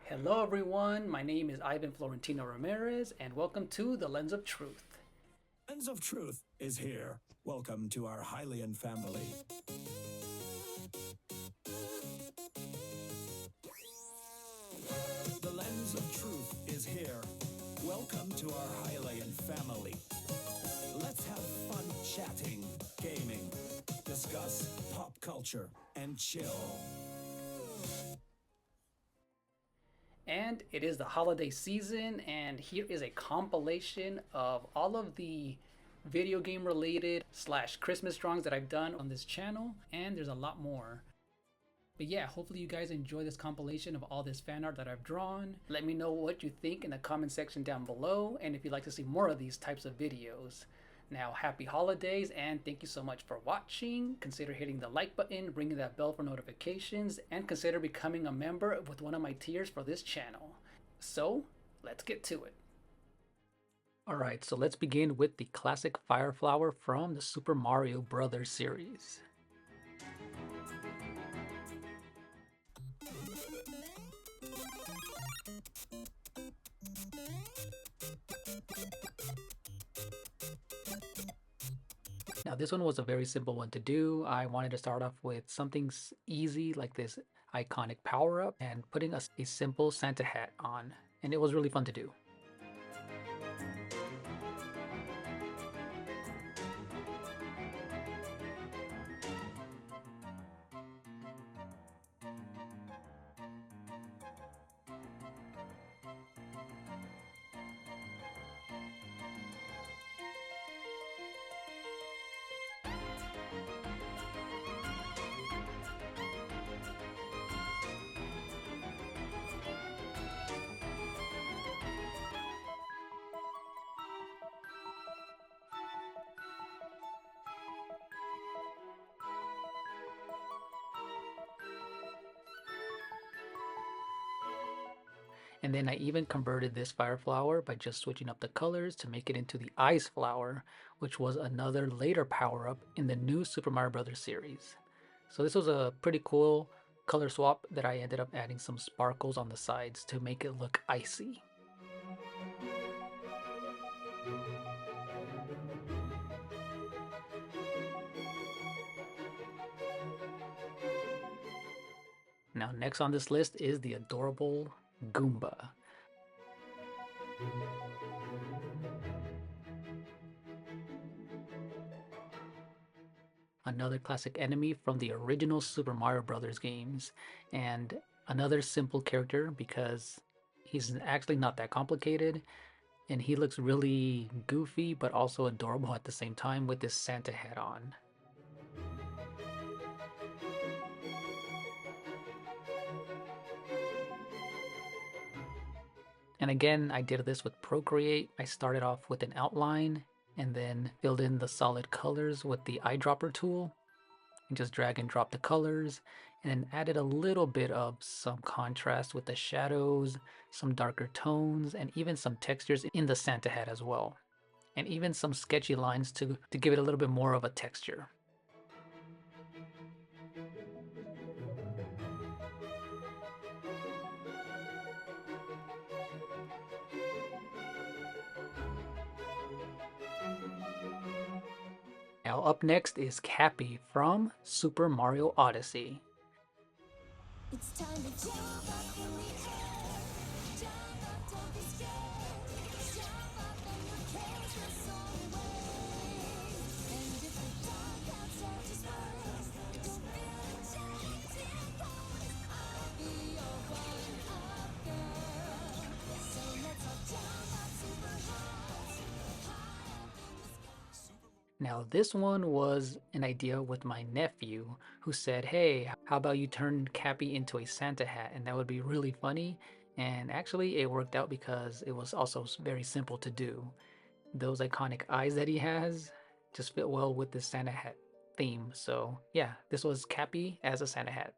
Hello everyone, my name is Ivan Florentino Ramirez and welcome to The Lens of Truth. Lens of Truth is here. Welcome to our Hylian family. The Lens of Truth is here. Welcome to our Hylian family. Let's have fun chatting, gaming, discuss pop culture, and chill. And it is the holiday season, and here is a compilation of all of the video game related / Christmas drawings that I've done on this channel, and there's a lot more. But yeah, hopefully you guys enjoy this compilation of all this fan art that I've drawn. Let me know what you think in the comment section down below, and if you'd like to see more of these types of videos. Now, happy holidays, and thank you so much for watching. Consider hitting the like button, ringing that bell for notifications, and consider becoming a member with one of my tiers for this channel. So, let's get to it. Alright, so let's begin with the classic fire flower from the Super Mario Bros. Series. Now this one was a very simple one to do. I wanted to start off with something easy like this iconic power-up and putting a simple Santa hat on, and it was really fun to do. And then I even converted this fire flower by just switching up the colors to make it into the ice flower, which was another later power-up in the new Super Mario Bros. Series. So this was a pretty cool color swap that I ended up adding some sparkles on the sides to make it look icy. Now next on this list is the adorable Goomba. Another classic enemy from the original Super Mario Bros. Games, and another simple character because he's actually not that complicated, and he looks really goofy but also adorable at the same time with this Santa hat on. And again, I did this with Procreate. I started off with an outline and then filled in the solid colors with the eyedropper tool. And just drag and drop the colors, and then added a little bit of some contrast with the shadows, some darker tones, and even some textures in the Santa hat as well. And even some sketchy lines to give it a little bit more of a texture. Now up next is Cappy from Super Mario Odyssey. It's time to jump up in the air. Jump up, don't be scared. Jump up and your cares will soar away. And if the dark clouds start to swirl, don't feel rejected, boys. I'll be your one-up girl. So let's all jump up super high, high up in the sky. Now this one was an idea with my nephew who said, hey, how about you turn Cappy into a Santa hat, and that would be really funny. And actually it worked out because it was also very simple to do. Those iconic eyes that he has just fit well with the Santa hat theme. So yeah, this was Cappy as a Santa hat.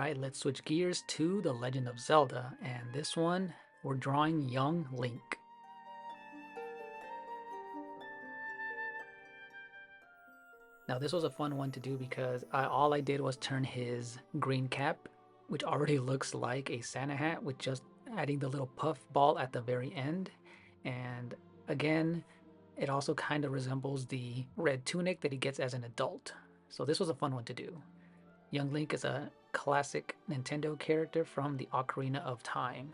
Alright, let's switch gears to The Legend of Zelda, and this one, we're drawing young Link. Now this was a fun one to do because all I did was turn his green cap, which already looks like a Santa hat, with just adding the little puff ball at the very end. And again, it also kind of resembles the red tunic that he gets as an adult. So this was a fun one to do. Young Link is a classic Nintendo character from the Ocarina of Time.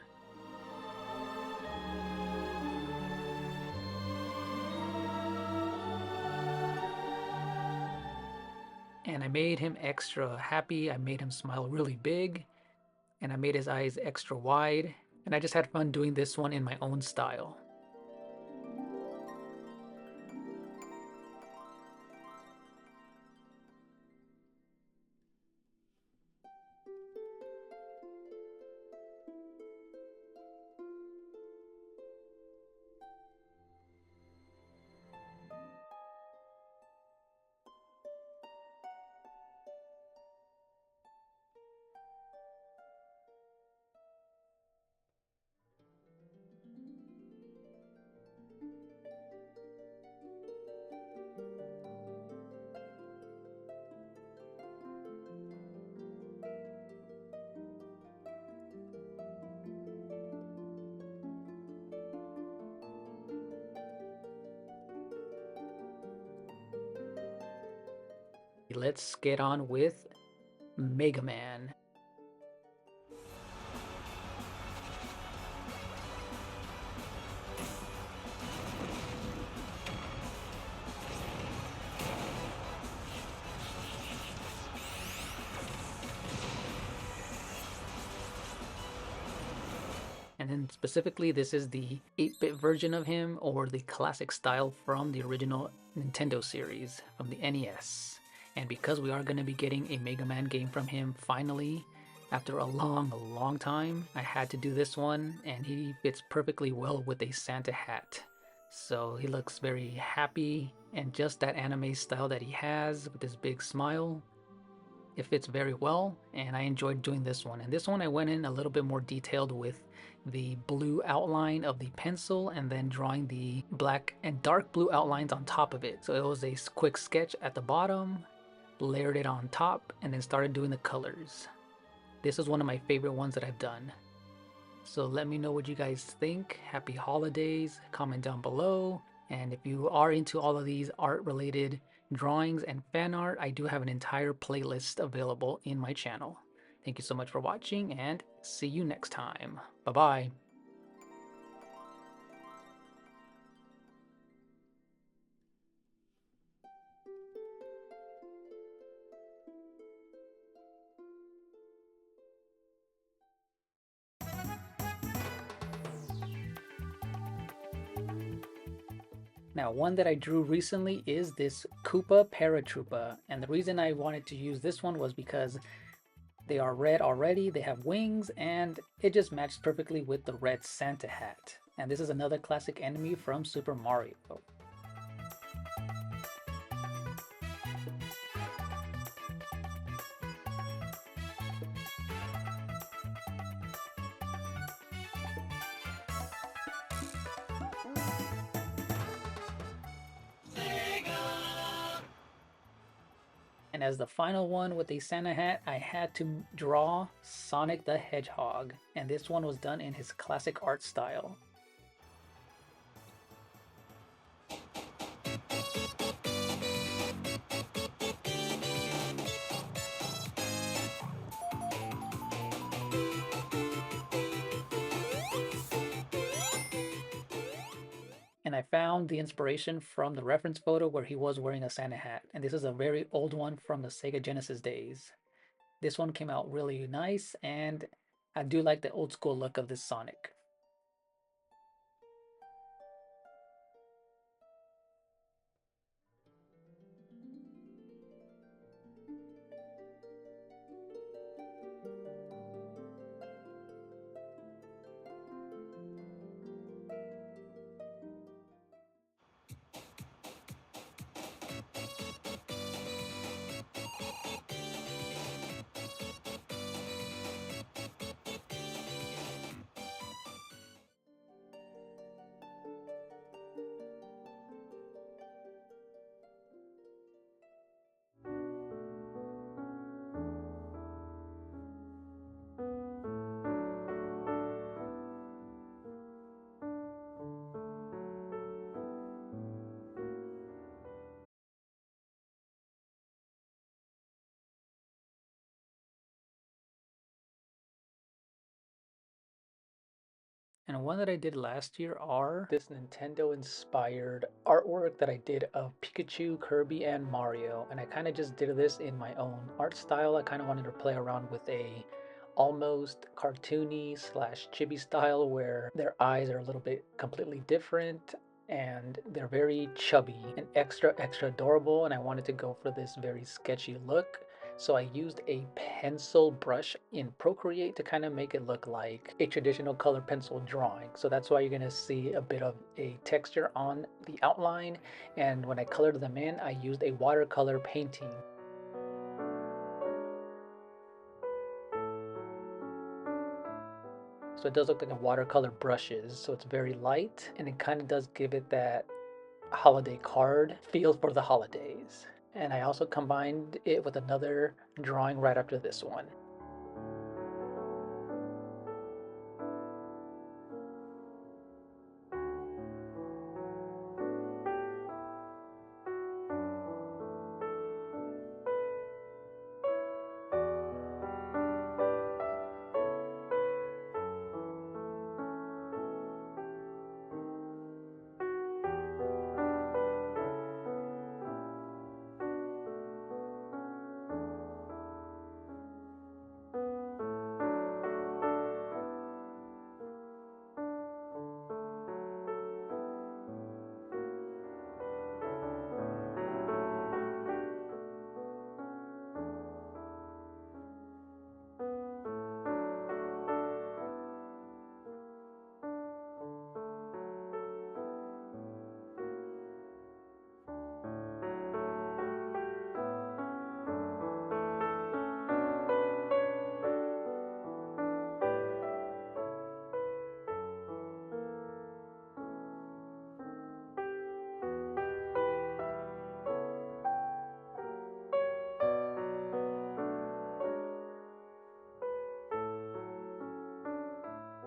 And I made him extra happy, I made him smile really big, and I made his eyes extra wide, and I just had fun doing this one in my own style. Let's get on with Megaman. And then specifically, this is the 8-bit version of him, or the classic style from the original Nintendo series from the NES. And because we are going to be getting a Mega Man game from him finally, after a long time, I had to do this one, and he fits perfectly well with a Santa hat. So he looks very happy, and just that anime style that he has with his big smile, it fits very well, and I enjoyed doing this one. And this one I went in a little bit more detailed with the blue outline of the pencil and then drawing the black and dark blue outlines on top of it. So it was a quick sketch at the bottom, layered it on top, and then started doing the colors. This is one of my favorite ones that I've done. So let me know what you guys think. Happy holidays, comment down below. And if you are into all of these art related drawings and fan art, I do have an entire playlist available in my channel. Thank you so much for watching, and see you next time. Bye-bye. Now, one that I drew recently is this Koopa Paratroopa, and the reason I wanted to use this one was because they are red already, they have wings, and it just matched perfectly with the red Santa hat. And this is another classic enemy from Super Mario. And as the final one with a Santa hat, I had to draw Sonic the Hedgehog. And this one was done in his classic art style. And I found the inspiration from the reference photo where he was wearing a Santa hat. And this is a very old one from the Sega Genesis days. This one came out really nice, and I do like the old school look of this Sonic. And one that I did last year are this Nintendo inspired artwork that I did of Pikachu, Kirby, and Mario. And I kind of just did this in my own art style. I kind of wanted to play around with a almost cartoony slash chibi style where their eyes are a little bit completely different and they're very chubby and extra adorable, and I wanted to go for this very sketchy look. So I used a pencil brush in Procreate to kind of make it look like a traditional color pencil drawing. So that's why you're going to see a bit of a texture on the outline. And when I colored them in, I used a watercolor painting. So it does look like a watercolor brushes. So it's very light and it kind of does give it that holiday card feel for the holidays. And I also combined it with another drawing right after this one.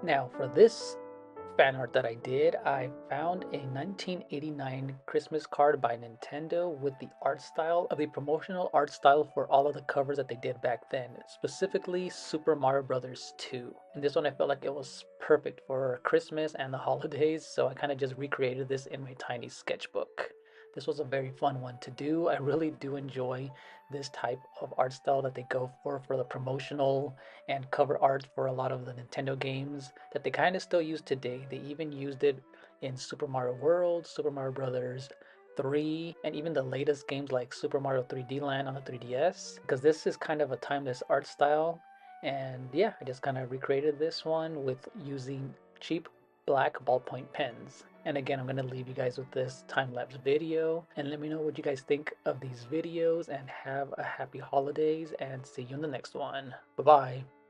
Now, for this fan art that I did, I found a 1989 Christmas card by Nintendo with the art style of the promotional art style for all of the covers that they did back then, specifically Super Mario Bros. 2. And this one I felt like it was perfect for Christmas and the holidays, so I kind of just recreated this in my tiny sketchbook. This was a very fun one to do. I really do enjoy this type of art style that they go for the promotional and cover art for a lot of the Nintendo games that they kind of still use today. They even used it in Super Mario World, Super Mario Brothers 3, and even the latest games like Super Mario 3D Land on the 3DS, because this is kind of a timeless art style. And yeah, I just kind of recreated this one with using cheap black ballpoint pens. And again, I'm going to leave you guys with this time-lapse video, and let me know what you guys think of these videos, and have a happy holidays, and see you in the next one. Bye bye.